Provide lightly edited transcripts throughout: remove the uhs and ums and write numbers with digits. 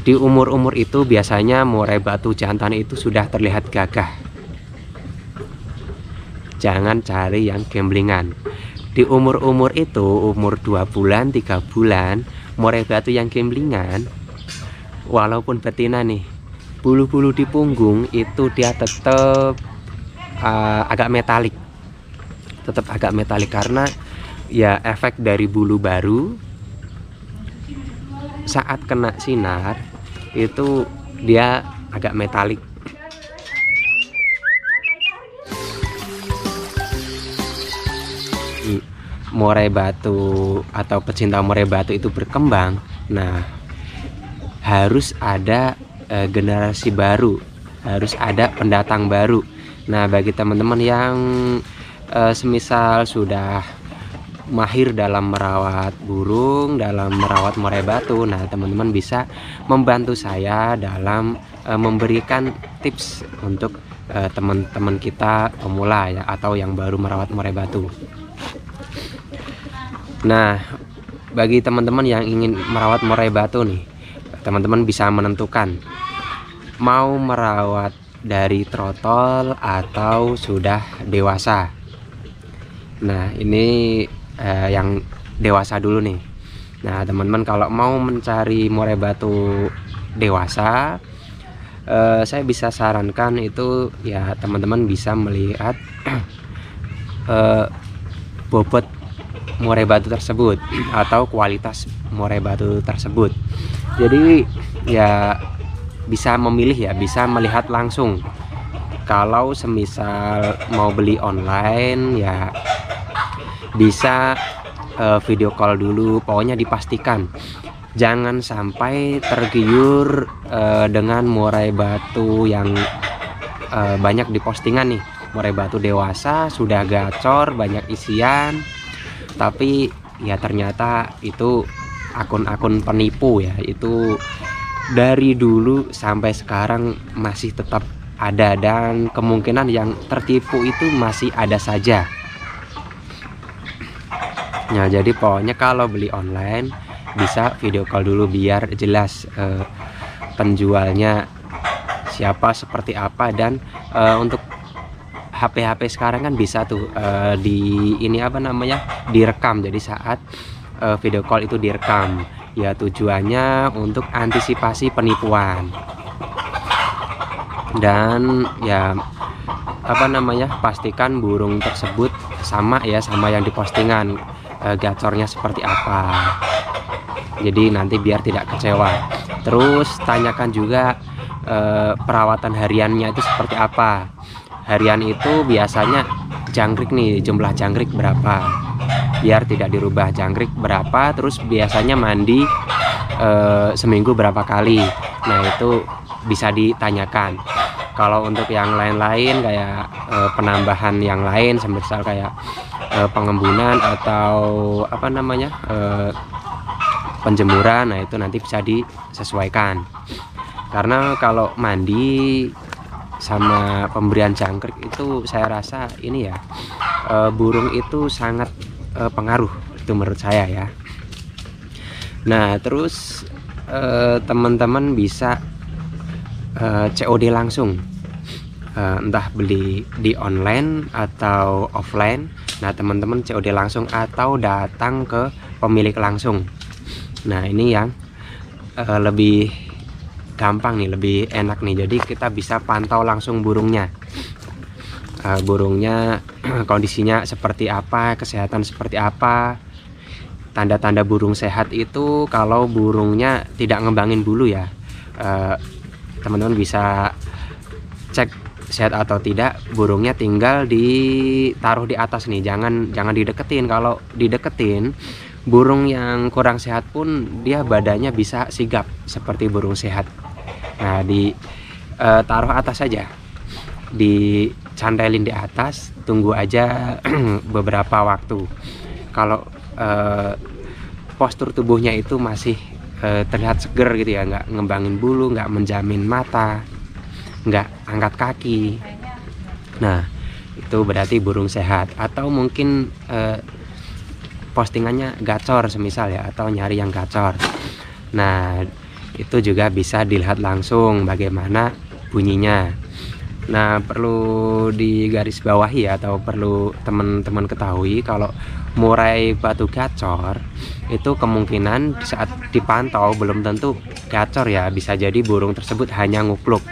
Di umur-umur itu biasanya murai batu jantan itu sudah terlihat gagah. Jangan cari yang gamblingan. Di umur-umur itu, umur 2 bulan, 3 bulan, murai batu yang gamblingan, walaupun betina nih, bulu-bulu di punggung itu dia tetap agak metalik. Tetap agak metalik karena ya efek dari bulu baru saat kena sinar itu dia agak metalik. Murai batu atau pecinta murai batu itu berkembang. Nah, harus ada generasi baru, harus ada pendatang baru. Nah, bagi teman-teman yang semisal sudah mahir dalam merawat burung, dalam merawat murai batu, nah teman-teman bisa membantu saya dalam memberikan tips untuk teman-teman kita pemula ya, atau yang baru merawat murai batu. Nah, bagi teman-teman yang ingin merawat murai batu nih, teman-teman bisa menentukan mau merawat dari trotol atau sudah dewasa. Nah, ini yang dewasa dulu nih. Nah, teman-teman kalau mau mencari murai batu dewasa, saya bisa sarankan itu ya teman-teman bisa melihat bobot murai batu tersebut atau kualitas murai batu tersebut. Jadi ya bisa memilih ya, bisa melihat langsung. Kalau semisal mau beli online ya bisa video call dulu. Pokoknya dipastikan jangan sampai tergiur dengan murai batu yang banyak di postingan nih. Murai batu dewasa sudah gacor, banyak isian, tapi ya ternyata itu akun-akun penipu ya. Itu dari dulu sampai sekarang masih tetap ada, dan kemungkinan yang tertipu itu masih ada saja. Nah, jadi pokoknya kalau beli online bisa video call dulu biar jelas penjualnya siapa, seperti apa. Dan untuk HP sekarang kan bisa tuh di ini apa namanya, direkam. Jadi saat video call itu direkam ya, tujuannya untuk antisipasi penipuan. Dan ya apa namanya, pastikan burung tersebut sama ya, sama yang di postingan, gacornya seperti apa. Jadi nanti biar tidak kecewa. Terus tanyakan juga perawatan hariannya itu seperti apa. Harian itu biasanya jangkrik nih, jumlah jangkrik berapa, biar tidak dirubah. Jangkrik berapa, terus biasanya mandi seminggu berapa kali. Nah, itu bisa ditanyakan. Kalau untuk yang lain-lain kayak penambahan yang lain, semisal kayak pengembunan atau apa namanya, penjemuran, nah itu nanti bisa disesuaikan. Karena kalau mandi sama pemberian jangkrik itu saya rasa ini ya, burung itu sangat pengaruh, itu menurut saya ya. Nah, terus teman-teman bisa COD langsung, entah beli di online atau offline. Nah, teman-teman COD langsung atau datang ke pemilik langsung. Nah, ini yang lebih gampang nih, lebih enak nih. Jadi kita bisa pantau langsung burungnya, burungnya kondisinya seperti apa, kesehatan seperti apa. Tanda-tanda burung sehat itu kalau burungnya tidak ngembangin bulu ya, teman-teman bisa cek sehat atau tidak. Burungnya tinggal ditaruh di atas nih, jangan dideketin. Kalau dideketin, burung yang kurang sehat pun dia badannya bisa sigap seperti burung sehat. Nah, taruh atas saja, dicantelin di atas, tunggu aja beberapa waktu. Kalau postur tubuhnya itu masih terlihat seger gitu ya, nggak ngembangin bulu, nggak menjamin mata, nggak angkat kaki, nah itu berarti burung sehat. Atau mungkin postingannya gacor semisal ya, atau nyari yang gacor. Nah, itu juga bisa dilihat langsung bagaimana bunyinya. Nah, perlu digarisbawahi ya, atau perlu teman-teman ketahui kalau murai batu gacor itu kemungkinan saat dipantau belum tentu gacor ya, bisa jadi burung tersebut hanya ngupluk.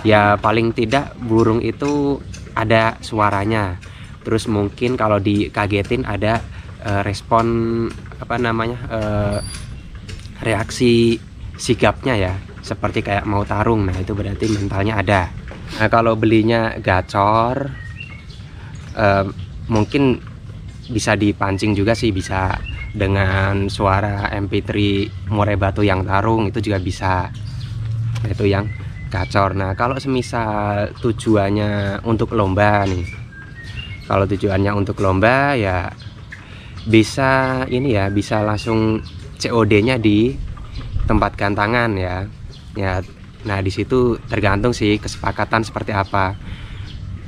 Ya paling tidak burung itu ada suaranya. Terus mungkin kalau dikagetin ada respon reaksi sigapnya ya, seperti kayak mau tarung. Nah, itu berarti mentalnya ada. Nah, kalau belinya gacor mungkin bisa dipancing juga sih, bisa dengan suara MP3 murai batu yang tarung, itu juga bisa. Nah, itu yang gacor. Nah, kalau semisal tujuannya untuk lomba nih, kalau tujuannya untuk lomba ya bisa ini ya, bisa langsung COD-nya di tempat gantangan ya. Nah, di situ tergantung sih kesepakatan seperti apa.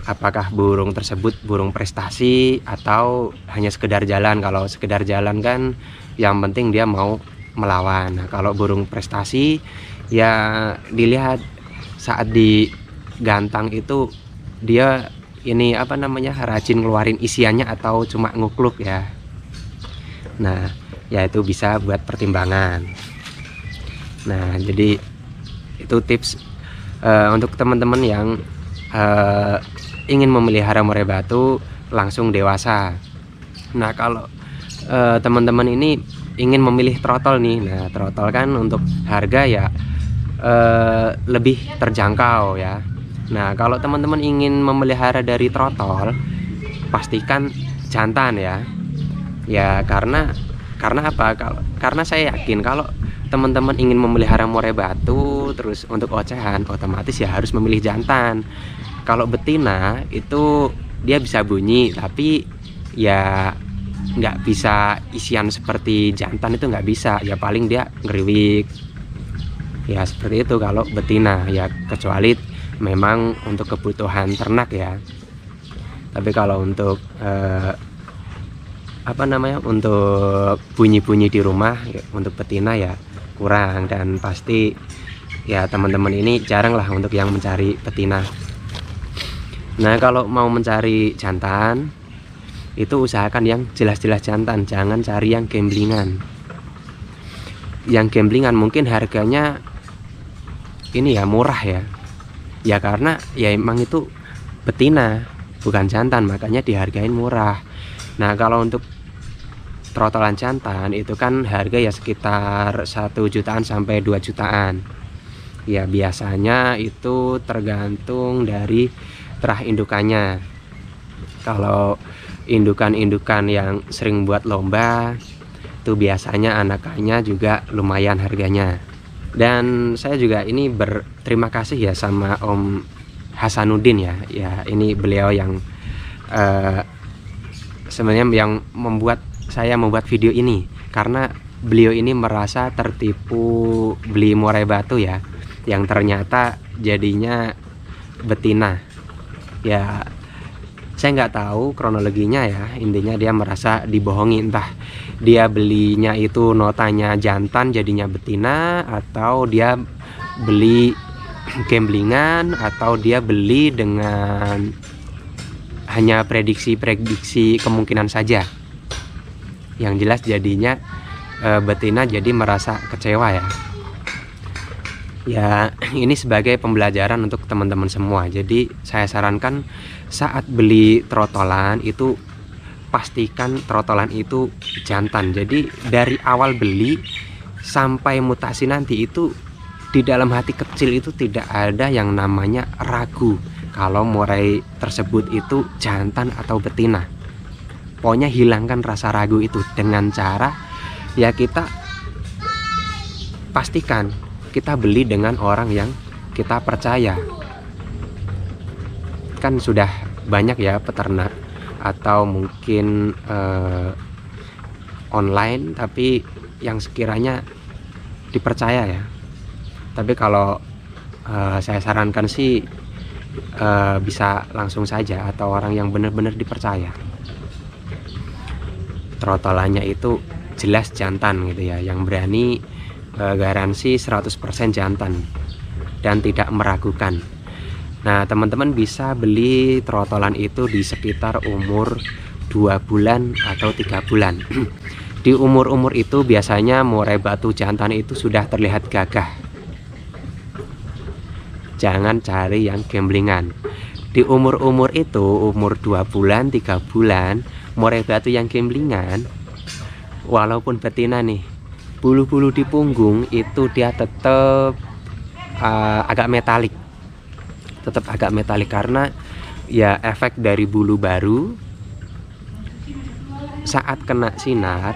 Apakah burung tersebut burung prestasi atau hanya sekedar jalan. Kalau sekedar jalan kan yang penting dia mau melawan. Nah, kalau burung prestasi ya dilihat saat digantang itu dia ini rajin ngeluarin isiannya atau cuma ngukluk ya. Nah, ya itu bisa buat pertimbangan. Nah, jadi itu tips untuk teman-teman yang ingin memelihara murai batu langsung dewasa. Nah, kalau teman-teman ini ingin memilih trotol nih, nah trotol kan untuk harga ya lebih terjangkau ya. Nah, kalau teman-teman ingin memelihara dari trotol, pastikan jantan ya. Ya karena apa? Karena saya yakin kalau teman-teman ingin memelihara murai batu terus untuk ocehan, otomatis ya harus memilih jantan. Kalau betina itu dia bisa bunyi, tapi ya nggak bisa isian seperti jantan, itu nggak bisa. Ya paling dia ngeriwik. Ya seperti itu kalau betina ya, kecuali memang untuk kebutuhan ternak ya. Tapi kalau untuk untuk bunyi-bunyi di rumah ya, untuk betina ya kurang, dan pasti ya teman-teman ini jarang lah untuk yang mencari betina. Nah, kalau mau mencari jantan itu usahakan yang jelas-jelas jantan, jangan cari yang gamblingan. Yang gamblingan mungkin harganya ini ya murah ya. Ya karena ya emang itu betina bukan jantan, makanya dihargain murah. Nah, kalau untuk trotolan jantan itu kan harga ya sekitar 1 jutaan sampai 2 jutaan. Ya biasanya itu tergantung dari terah indukannya. Kalau indukan-indukan yang sering buat lomba itu biasanya anakannya juga lumayan harganya. Dan saya juga ini berterima kasih ya sama Om Hasanuddin ya. Ya ini beliau yang sebenarnya yang membuat saya membuat video ini, karena beliau ini merasa tertipu beli murai batu ya, yang ternyata jadinya betina. Ya saya nggak tahu kronologinya ya, intinya dia merasa dibohongi, entah dia belinya itu notanya jantan jadinya betina, atau dia beli gamblingan, atau dia beli dengan hanya prediksi kemungkinan saja. Yang jelas jadinya betina jadi merasa kecewa ya. Ya ini sebagai pembelajaran untuk teman-teman semua. Jadi saya sarankan saat beli trotolan itu pastikan trotolan itu jantan. Jadi dari awal beli sampai mutasi nanti itu di dalam hati kecil itu tidak ada yang namanya ragu kalau murai tersebut itu jantan atau betina. Pokoknya hilangkan rasa ragu itu dengan cara ya kita pastikan kita beli dengan orang yang kita percaya. Kan sudah banyak ya peternak atau mungkin online tapi yang sekiranya dipercaya ya. Tapi kalau saya sarankan sih bisa langsung saja, atau orang yang benar-benar dipercaya. Trotolannya itu jelas jantan gitu ya, yang berani garansi 100% jantan dan tidak meragukan. Nah, teman-teman bisa beli trotolan itu di sekitar umur 2 bulan atau 3 bulan. Di umur-umur itu biasanya murai batu jantan itu sudah terlihat gagah. Jangan cari yang gamblingan. Di umur-umur itu, umur 2 bulan, 3 bulan, murai batu yang gamblingan, walaupun betina nih, bulu-bulu di punggung itu dia tetap agak metalik. Tetap agak metalik karena ya efek dari bulu baru saat kena sinar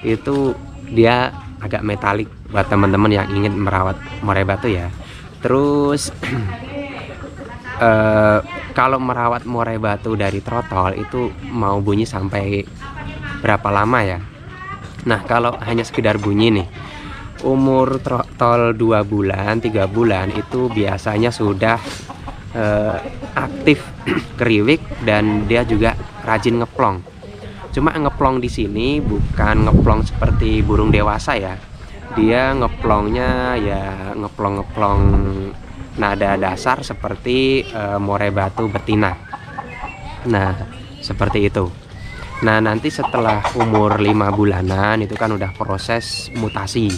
itu dia agak metalik buat teman-teman yang ingin merawat murai batu ya. Terus kalau merawat murai batu dari trotol itu mau bunyi sampai berapa lama ya? Nah, kalau hanya sekedar bunyi nih, umur trotol 2 bulan, 3 bulan itu biasanya sudah aktif keriwik dan dia juga rajin ngeplong. Cuma ngeplong di sini bukan ngeplong seperti burung dewasa ya. Dia ngeplongnya ya ngeplong nada dasar seperti murai batu betina. Nah, seperti itu. Nah, nanti setelah umur 5 bulanan itu kan udah proses mutasi.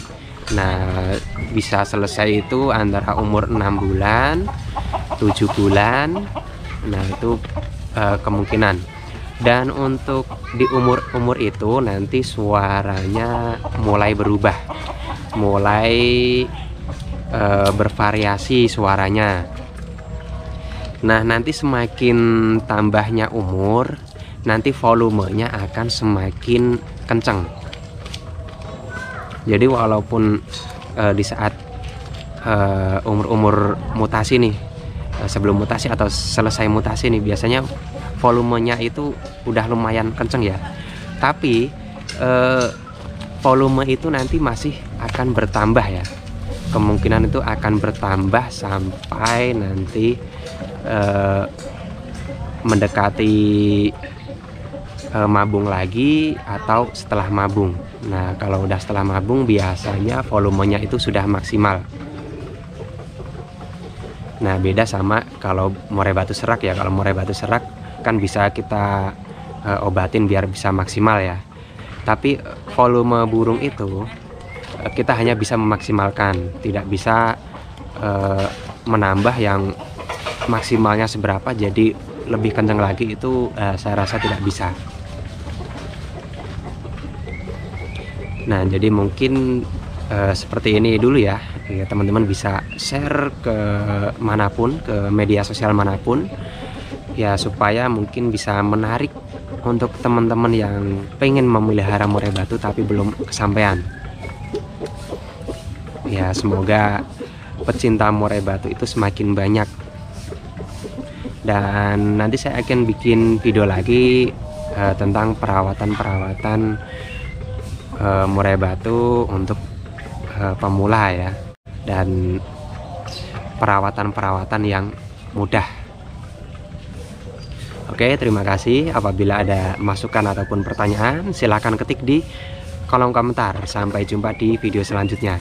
Nah, bisa selesai itu antara umur 6 bulan, 7 bulan. Nah, itu kemungkinan. Dan untuk di umur-umur itu nanti suaranya mulai berubah, mulai bervariasi suaranya. Nah, nanti semakin tambahnya umur, nanti volumenya akan semakin kencang. Jadi walaupun di saat umur-umur mutasi nih, sebelum mutasi atau selesai mutasi nih, biasanya volumenya itu udah lumayan kenceng ya. Tapi volume itu nanti masih akan bertambah ya. Kemungkinan itu akan bertambah sampai nanti mendekati mabung lagi atau setelah mabung. Nah, kalau udah setelah mabung biasanya volumenya itu sudah maksimal. Nah, beda sama kalau murai batu serak ya. Kalau murai batu serak kan bisa kita obatin biar bisa maksimal ya. Tapi volume burung itu kita hanya bisa memaksimalkan, tidak bisa menambah yang maksimalnya seberapa jadi lebih kencang lagi, itu saya rasa tidak bisa. Nah, jadi mungkin seperti ini dulu ya. Teman-teman bisa share ke manapun, ke media sosial manapun ya, supaya mungkin bisa menarik untuk teman-teman yang pengen memelihara murai batu tapi belum kesampaian. Ya, semoga pecinta murai batu itu semakin banyak. Dan nanti saya akan bikin video lagi tentang perawatan murai batu untuk pemula ya, dan perawatan yang mudah. Oke, terima kasih. Apabila ada masukan ataupun pertanyaan, silahkan ketik di kolom komentar. Sampai jumpa di video selanjutnya.